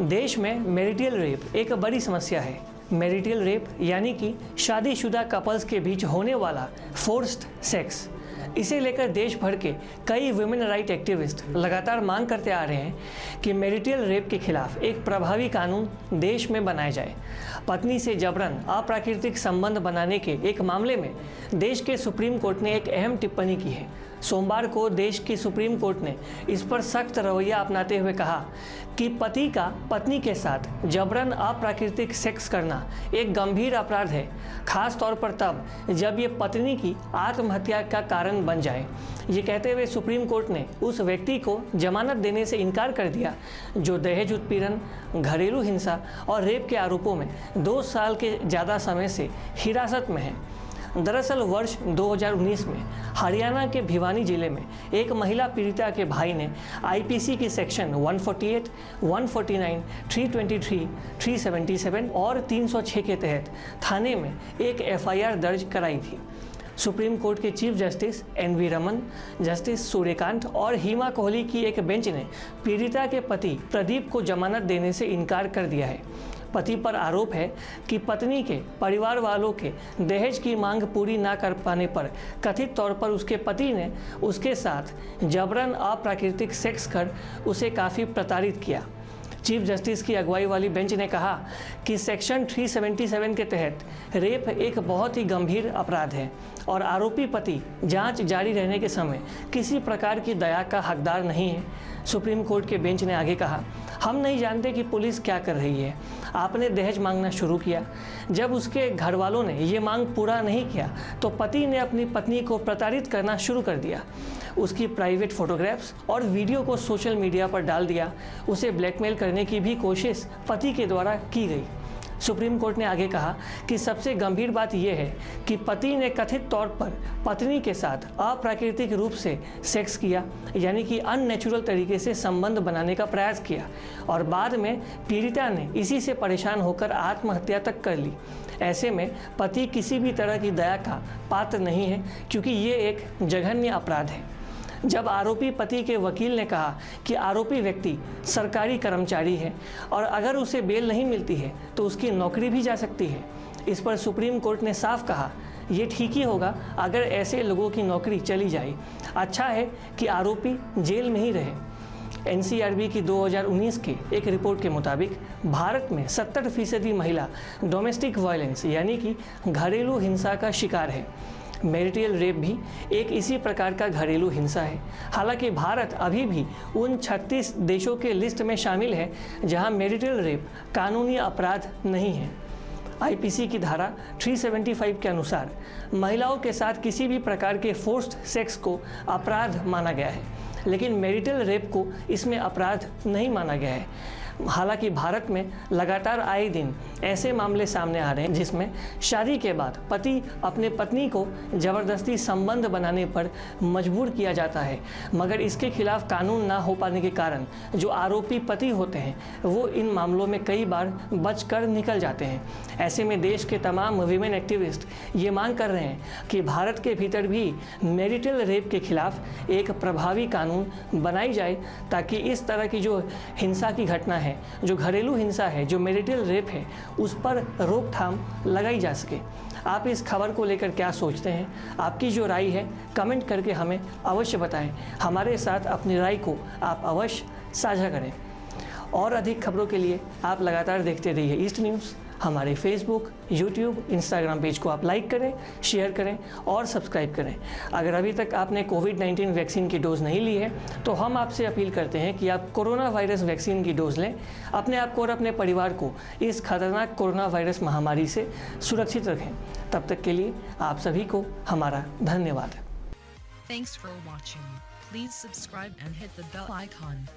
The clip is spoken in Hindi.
देश में मैरिटल रेप एक बड़ी समस्या है। मैरिटल रेप यानी कि शादीशुदा कपल्स के बीच होने वाला फोर्स्ड सेक्स, इसे लेकर देश भर के कई वुमेन राइट एक्टिविस्ट लगातार मांग करते आ रहे हैं कि मैरिटल रेप के खिलाफ एक प्रभावी कानून देश में बनाया जाए। पत्नी से जबरन अप्राकृतिक संबंध बनाने के एक मामले में देश के सुप्रीम कोर्ट ने एक अहम टिप्पणी की है। सोमवार को देश की सुप्रीम कोर्ट ने इस पर सख्त रवैया अपनाते हुए कहा कि पति का पत्नी के साथ जबरन अप्राकृतिक सेक्स करना एक गंभीर अपराध है, खास तौर पर तब जब ये पत्नी की आत्महत्या का कारण बन जाए। ये कहते हुए सुप्रीम कोर्ट ने उस व्यक्ति को जमानत देने से इनकार कर दिया जो दहेज उत्पीड़न, घरेलू हिंसा और रेप के आरोपों में 2 साल के ज़्यादा समय से हिरासत में है। दरअसल वर्ष 2019 में हरियाणा के भिवानी जिले में एक महिला पीड़िता के भाई ने आईपीसी की सेक्शन 148, 149, 323, 377 और 306 के तहत थाने में एक एफआईआर दर्ज कराई थी। सुप्रीम कोर्ट के Chief Justice NV Raman, justice Suryakant और हिमा कोहली की एक बेंच ने पीड़िता के पति प्रदीप को जमानत देने से इनकार कर दिया है। पति पर आरोप है कि पत्नी के परिवार वालों के दहेज की मांग पूरी ना कर पाने पर कथित तौर पर उसके पति ने उसके साथ जबरन अप्राकृतिक सेक्स कर उसे काफ़ी प्रताड़ित किया। चीफ जस्टिस की अगुवाई वाली बेंच ने कहा कि सेक्शन 377 के तहत रेप एक बहुत ही गंभीर अपराध है और आरोपी पति जांच जारी रहने के समय किसी प्रकार की दया का हकदार नहीं है। सुप्रीम कोर्ट के बेंच ने आगे कहा, हम नहीं जानते कि पुलिस क्या कर रही है। आपने दहेज मांगना शुरू किया। जब उसके घर वालों ने ये मांग पूरा नहीं किया तो पति ने अपनी पत्नी को प्रताड़ित करना शुरू कर दिया। उसकी प्राइवेट फोटोग्राफ्स और वीडियो को सोशल मीडिया पर डाल दिया। उसे ब्लैकमेल करने की भी कोशिश पति के द्वारा की गई। सुप्रीम कोर्ट ने आगे कहा कि सबसे गंभीर बात यह है कि पति ने कथित तौर पर पत्नी के साथ अप्राकृतिक रूप से सेक्स किया, यानी कि अननेचुरल तरीके से संबंध बनाने का प्रयास किया और बाद में पीड़िता ने इसी से परेशान होकर आत्महत्या तक कर ली। ऐसे में पति किसी भी तरह की दया का पात्र नहीं है, क्योंकि ये एक जघन्य अपराध है। जब आरोपी पति के वकील ने कहा कि आरोपी व्यक्ति सरकारी कर्मचारी है और अगर उसे बेल नहीं मिलती है तो उसकी नौकरी भी जा सकती है, इस पर सुप्रीम कोर्ट ने साफ कहा, ये ठीक ही होगा अगर ऐसे लोगों की नौकरी चली जाए। अच्छा है कि आरोपी जेल में ही रहे। एनसीआरबी की 2019 की एक रिपोर्ट के मुताबिक भारत में 70% महिला डोमेस्टिक वायलेंस यानी कि घरेलू हिंसा का शिकार है। मैरिटल रेप भी एक इसी प्रकार का घरेलू हिंसा है। हालांकि भारत अभी भी उन 36 देशों के लिस्ट में शामिल है जहां मैरिटल रेप कानूनी अपराध नहीं है। आईपीसी की धारा 375 के अनुसार महिलाओं के साथ किसी भी प्रकार के फोर्स्ड सेक्स को अपराध माना गया है, लेकिन मैरिटल रेप को इसमें अपराध नहीं माना गया है। हालांकि भारत में लगातार आए दिन ऐसे मामले सामने आ रहे हैं जिसमें शादी के बाद पति अपने पत्नी को ज़बरदस्ती संबंध बनाने पर मजबूर किया जाता है, मगर इसके खिलाफ कानून ना हो पाने के कारण जो आरोपी पति होते हैं वो इन मामलों में कई बार बचकर निकल जाते हैं। ऐसे में देश के तमाम वीमेन एक्टिविस्ट ये मांग कर रहे हैं कि भारत के भीतर भी मैरिटल रेप के खिलाफ एक प्रभावी कानून बनाई जाए, ताकि इस तरह की जो हिंसा की घटना है, जो घरेलू हिंसा है, जो मैरिटल रेप है, उस पर रोकथाम लगाई जा सके। आप इस खबर को लेकर क्या सोचते हैं? आपकी जो राय है कमेंट करके हमें अवश्य बताएं। हमारे साथ अपनी राय को आप अवश्य साझा करें और अधिक खबरों के लिए आप लगातार देखते रहिए ईस्ट न्यूज़। हमारे फेसबुक, यूट्यूब, इंस्टाग्राम पेज को आप लाइक करें, शेयर करें और सब्सक्राइब करें। अगर अभी तक आपने कोविड-19 वैक्सीन की डोज़ नहीं ली है तो हम आपसे अपील करते हैं कि आप कोरोना वायरस वैक्सीन की डोज़ लें। अपने आप को और अपने परिवार को इस खतरनाक कोरोना वायरस महामारी से सुरक्षित रखें। तब तक के लिए आप सभी को हमारा धन्यवाद। Thanks for watching. Please subscribe and hit the bell icon.